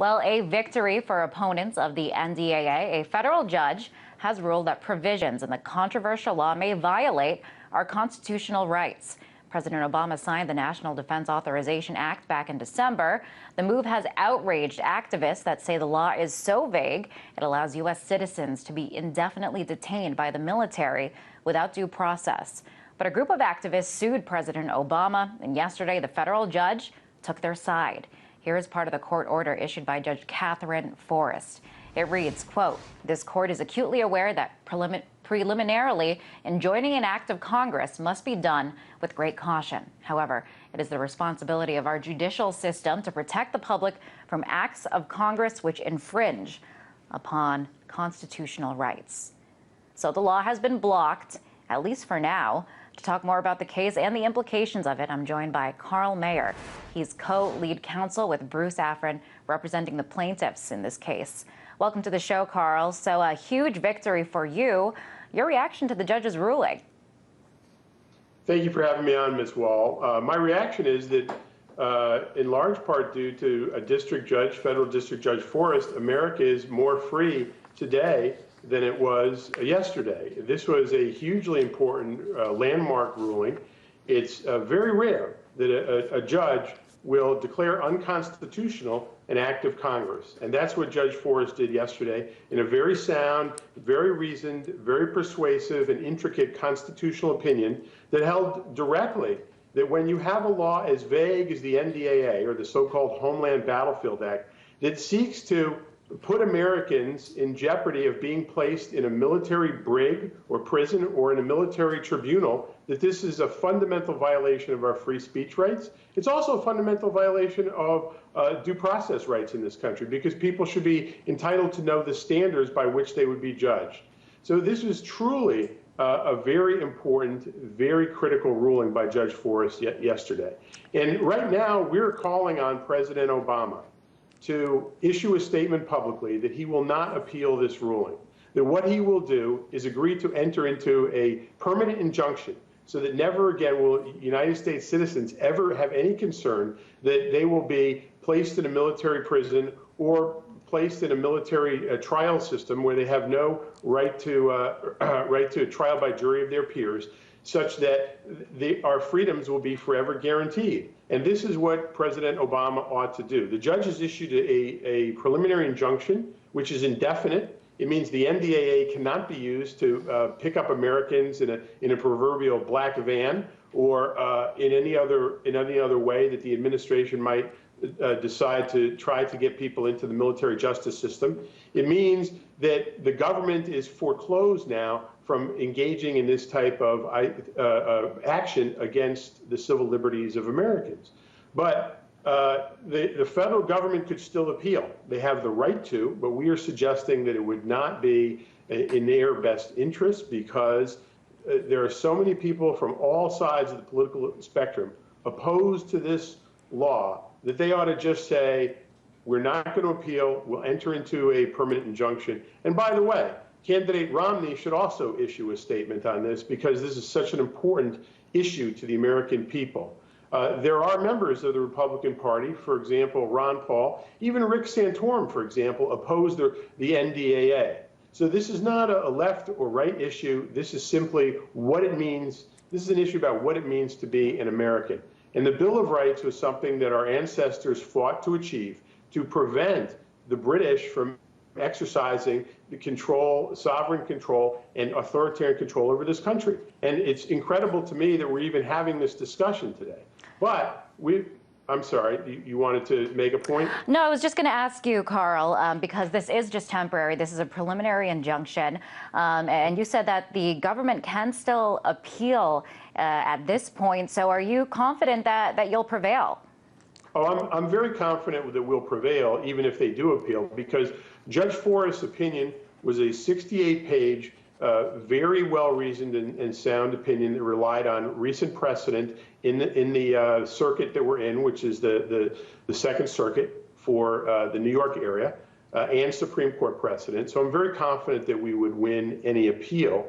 Well, a victory for opponents of the NDAA. A federal judge has ruled that provisions in the controversial law may violate our constitutional rights. President Obama signed the National Defense Authorization Act back in December. The move has outraged activists that say the law is so vague it allows U.S. citizens to be indefinitely detained by the military without due process. But a group of activists sued President Obama, and yesterday the federal judge took their side. Here is part of the court order issued by Judge Katherine Forrest. It reads, quote, "This court is acutely aware that preliminarily enjoining an act of Congress must be done with great caution. However, it is the responsibility of our judicial system to protect the public from acts of Congress which infringe upon constitutional rights." So the law has been blocked, at least for now. To talk more about the case and the implications of it, I'm joined by Carl Mayer. He's co-lead counsel with Bruce Affron, representing the plaintiffs in this case. Welcome to the show, Carl. So a huge victory for you. Your reaction to the judge's ruling? Thank you for having me on, Ms. Wall. My reaction is that in large part due to a district judge, federal district judge Forrest, America is more free today than it was yesterday. This was a hugely important landmark ruling. It's very rare that a judge will declare unconstitutional an act of Congress. And that's what Judge Forrest did yesterday in a very sound, very reasoned, very persuasive and intricate constitutional opinion that held directly that when you have a law as vague as the NDAA, or the so-called Homeland Battlefield Act, that seeks to put Americans in jeopardy of being placed in a military brig or prison or in a military tribunal, that this is a fundamental violation of our free speech rights. It's also a fundamental violation of due process rights in this country, because people should be entitled to know the standards by which they would be judged. So this was truly a very important, very critical ruling by Judge Forrest yesterday. And right now, we're calling on President Obama to issue a statement publicly that he will not appeal this ruling, that what he will do is agree to enter into a permanent injunction so that never again will United States citizens ever have any concern that they will be placed in a military prison or placed in a military trial system where they have no right to a trial by jury of their peers, such that our freedoms will be forever guaranteed. And this is what President Obama ought to do. The judge has issued a preliminary injunction, which is indefinite. It means the NDAA cannot be used to pick up Americans in a proverbial black van or in any other way that the administration might decide to try to get people into the military justice system. It means that the government is foreclosed now from engaging in this type of action against the civil liberties of Americans. But the federal government could still appeal. They have the right to, but we are suggesting that it would not be in their best interest, because there are so many people from all sides of the political spectrum opposed to this law that they ought to just say, we're not going to appeal, we'll enter into a permanent injunction. And by the way, candidate Romney should also issue a statement on this, because this is such an important issue to the American people. There are members of the Republican Party, for example, Ron Paul, even Rick Santorum, for example, opposed the NDAA. So this is not a left or right issue. This is simply what it means. This is an issue about what it means to be an American. And the Bill of Rights was something that our ancestors fought to achieve, to prevent the British from exercising the control, sovereign control, and authoritarian control over this country. And it's incredible to me that we're even having this discussion today. But I'm sorry, you wanted to make a point? No, I was just going to ask you, Carl, because this is just temporary. This is a preliminary injunction. And you said that the government can still appeal at this point. So are you confident that you'll prevail? Oh, I'm very confident that we'll prevail, even if they do appeal, because Judge Forrest's opinion was a 68-page, very well-reasoned and sound opinion that relied on recent precedent in the circuit that we're in, which is the Second Circuit for the New York area, and Supreme Court precedent. So I'm very confident that we would win any appeal.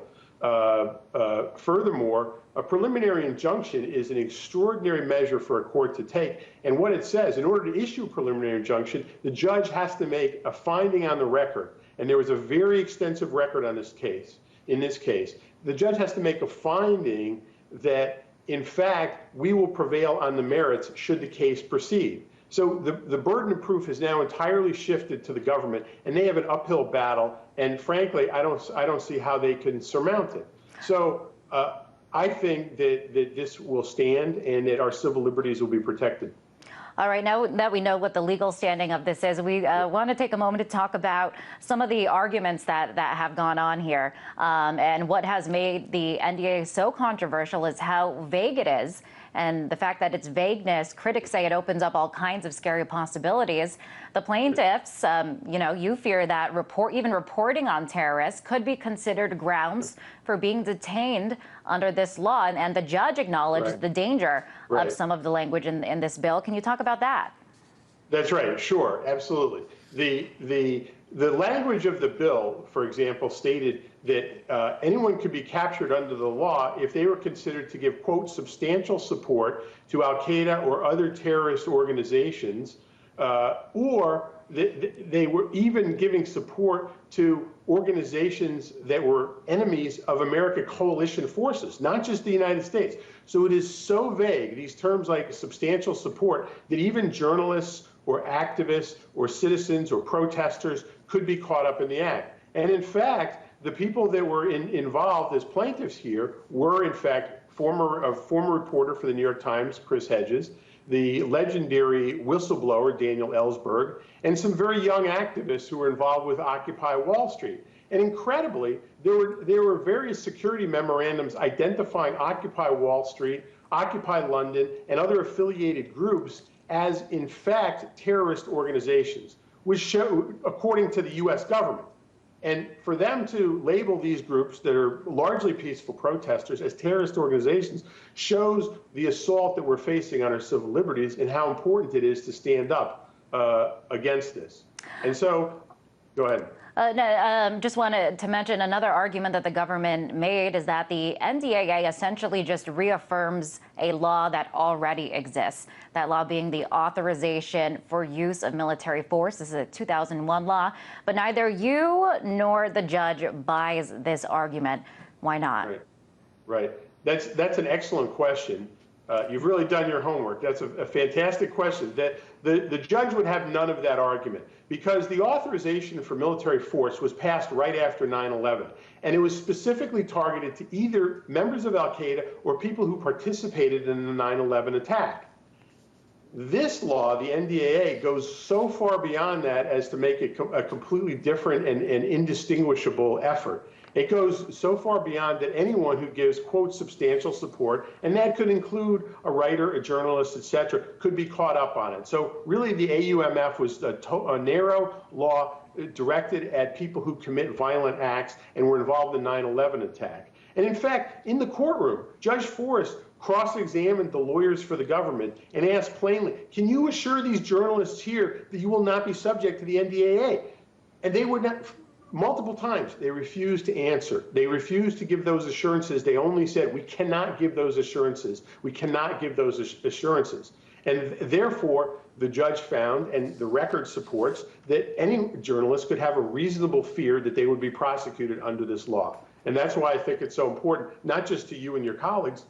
Furthermore, a preliminary injunction is an extraordinary measure for a court to take. And what it says, in order to issue a preliminary injunction, the judge has to make a finding on the record. And there was a very extensive record on this case. In this case, the judge has to make a finding that, in fact, we will prevail on the merits should the case proceed. So the burden of proof is now entirely shifted to the government, and they have an uphill battle. And frankly, I don't see how they can surmount it. So I think that this will stand and that our civil liberties will be protected. All right, now that we know what the legal standing of this is, we want to take a moment to talk about some of the arguments that have gone on here. And what has made the NDAA so controversial is how vague it is. And the fact that its vagueness, critics say it opens up all kinds of scary possibilities. The plaintiffs, you fear that even reporting on terrorists could be considered grounds for being detained under this law. And the judge acknowledged the danger of some of the language in this bill. Can you talk about that? That's right. Sure. Absolutely. The language of the bill, for example, stated that anyone could be captured under the law if they were considered to give, quote, substantial support to al-Qaeda or other terrorist organizations, or they were even giving support to organizations that were enemies of American coalition forces, not just the United States. So it is so vague, these terms like substantial support, that even journalists or activists or citizens or protesters could be caught up in the act. And in fact, the people that were involved as plaintiffs here were, in fact, former reporter for the New York Times, Chris Hedges, the legendary whistleblower, Daniel Ellsberg, and some very young activists who were involved with Occupy Wall Street. And incredibly, there were various security memorandums identifying Occupy Wall Street, Occupy London, and other affiliated groups as, in fact, terrorist organizations, which show, according to the U.S. government. And for them to label these groups that are largely peaceful protesters as terrorist organizations shows the assault that we're facing on our civil liberties and how important it is to stand up against this. And so, go ahead. Just wanted to mention another argument that the government made is that the NDAA essentially just reaffirms a law that already exists, that law being the Authorization for Use of Military Force. This is a 2001 law, but neither you nor the judge buys this argument. Why not? Right. That's an excellent question. You've really done your homework. That's a fantastic question. That the judge would have none of that argument because the authorization for military force was passed right after 9/11, and it was specifically targeted to either members of al-Qaeda or people who participated in the 9/11 attack. This law, the NDAA, goes so far beyond that as to make it a completely different and indistinguishable effort. It goes so far beyond that anyone who gives, quote, substantial support, and that could include a writer, a journalist, et cetera, could be caught up on it. So really the AUMF was a narrow law directed at people who commit violent acts and were involved in the 9/11 attack. And in fact, in the courtroom, Judge Forrest cross-examined the lawyers for the government and asked plainly, can you assure these journalists here that you will not be subject to the NDAA? And they would not. Multiple times, they refused to answer. They refused to give those assurances. They only said, we cannot give those assurances. We cannot give those assurances. And therefore, the judge found, and the record supports, that any journalist could have a reasonable fear that they would be prosecuted under this law. And that's why I think it's so important, not just to you and your colleagues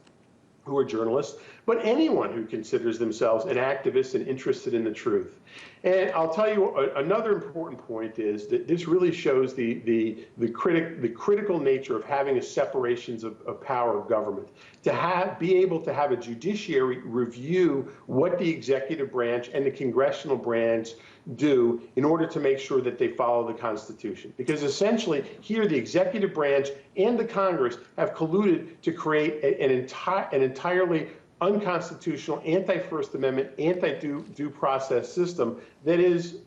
who are journalists, but anyone who considers themselves an activist and interested in the truth. And I'll tell you another important point is that this really shows the critical nature of having a separations of power of government. To be able to have a judiciary review what the executive branch and the congressional branch do in order to make sure that they follow the Constitution. Because essentially here the executive branch and the Congress have colluded to create an entirely unconstitutional, anti-First Amendment, anti-due process system that is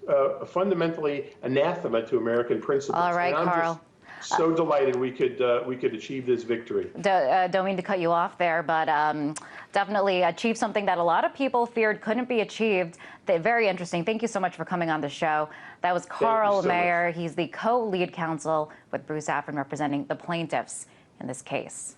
fundamentally anathema to American principles. All right, Carl. So delighted we could achieve this victory. Don't mean to cut you off there, but definitely achieve something that a lot of people feared couldn't be achieved. Very interesting. Thank you so much for coming on the show. That was Carl Mayer. He's the co-lead counsel with Bruce Affron representing the plaintiffs in this case.